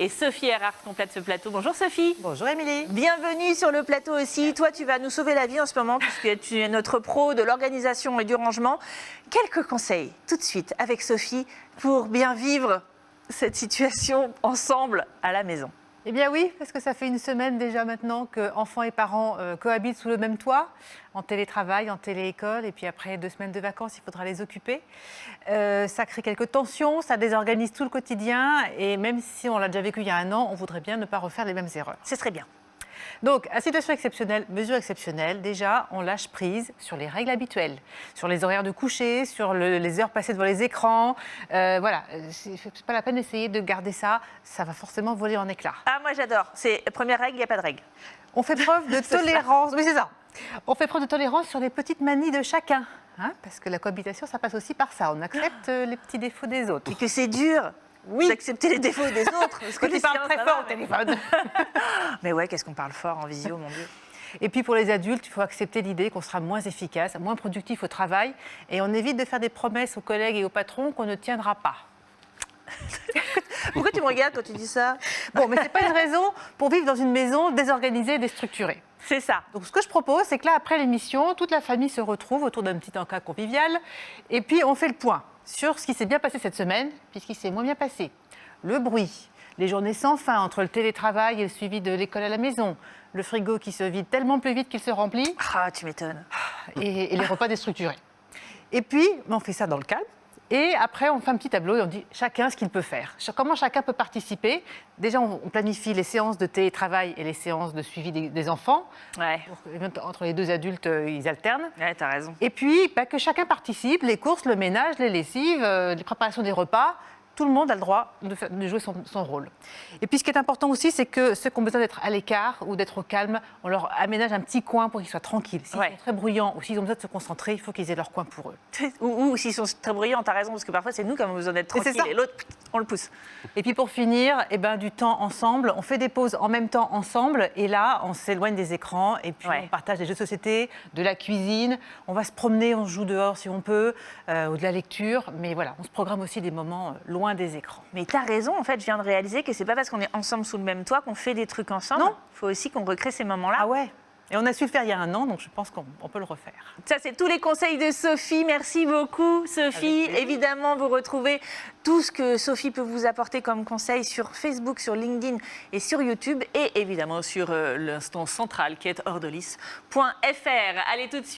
Et Sophie Erhardt complète ce plateau. Bonjour Sophie. Bonjour Émilie. Bienvenue sur le plateau aussi. Toi, tu vas nous sauver la vie en ce moment puisque tu es notre pro de l'organisation et du rangement. Quelques conseils tout de suite avec Sophie pour bien vivre cette situation ensemble à la maison. Eh bien oui, parce que ça fait une semaine déjà maintenant que enfants et parents cohabitent sous le même toit, en télétravail, en téléécole, et puis après 2 semaines de vacances, il faudra les occuper. Ça crée quelques tensions, ça désorganise tout le quotidien, et même si on l'a déjà vécu il y a 1 an, on voudrait bien ne pas refaire les mêmes erreurs. C'est très bien. Donc, à situation exceptionnelle, mesure exceptionnelle, déjà, on lâche prise sur les règles habituelles, sur les horaires de coucher, sur les heures passées devant les écrans. Voilà, c'est pas la peine d'essayer de garder ça, ça va forcément voler en éclats. Ah, moi j'adore. C'est première règle, il n'y a pas de règle. On fait preuve de tolérance, oui c'est ça. On fait preuve de tolérance sur les petites manies de chacun, hein, parce que la cohabitation, ça passe aussi par ça. On accepte les petits défauts des autres. Et que c'est dur. Oui. D'accepter les défauts des autres. Parce que tu parles très fort au mais... téléphone. Mais ouais, qu'est-ce qu'on parle fort en visio, mon Dieu. Et puis pour les adultes, il faut accepter l'idée qu'on sera moins efficace, moins productif au travail, et on évite de faire des promesses aux collègues et aux patrons qu'on ne tiendra pas. Pourquoi tu me regardes quand tu dis ça? Bon, mais ce n'est pas une raison pour vivre dans une maison désorganisée et déstructurée. C'est ça. Donc ce que je propose, c'est que là, après l'émission, toute la famille se retrouve autour d'un petit encas convivial, et puis on fait le point sur ce qui s'est bien passé cette semaine, puis ce qui s'est moins bien passé. Le bruit, les journées sans fin entre le télétravail et le suivi de l'école à la maison, le frigo qui se vide tellement plus vite qu'il se remplit, Ah, tu m'étonnes. et les repas déstructurés. Et puis, on fait ça dans le calme. Et après, on fait un petit tableau et on dit chacun ce qu'il peut faire. Comment chacun peut participer. Déjà, on planifie les séances de télétravail et les séances de suivi des enfants. Ouais. Entre les 2 adultes, ils alternent. Ouais, t'as raison. Et puis, que chacun participe, les courses, le ménage, les lessives, les préparations des repas. Tout le monde a le droit de jouer son rôle. Et puis, ce qui est important aussi, c'est que ceux qui ont besoin d'être à l'écart ou d'être au calme, on leur aménage un petit coin pour qu'ils soient tranquilles. S'ils sont très bruyants ou s'ils ont besoin de se concentrer, il faut qu'ils aient leur coin pour eux. Ou s'ils sont très bruyants, t'as raison, parce que parfois, c'est nous qui avons besoin d'être tranquilles et l'autre, on le pousse. Et puis, pour finir, du temps ensemble. On fait des pauses en même temps ensemble. Et là, on s'éloigne des écrans. Et puis, on partage des jeux de société, de la cuisine. On va se promener, on se joue dehors si on peut, ou de la lecture. Mais voilà, on se programme aussi des moments loin des écrans. Mais tu as raison, en fait, je viens de réaliser que c'est pas parce qu'on est ensemble sous le même toit qu'on fait des trucs ensemble. Non. Il faut aussi qu'on recrée ces moments-là. Ah ouais. Et on a su le faire il y a 1 an, donc je pense qu'on peut le refaire. Ça, c'est tous les conseils de Sophie. Merci beaucoup, Sophie. Évidemment, vous retrouvez tout ce que Sophie peut vous apporter comme conseil sur Facebook, sur LinkedIn et sur YouTube. Et évidemment, sur l'instant central qui est ordolis.fr. Allez, tout de suite.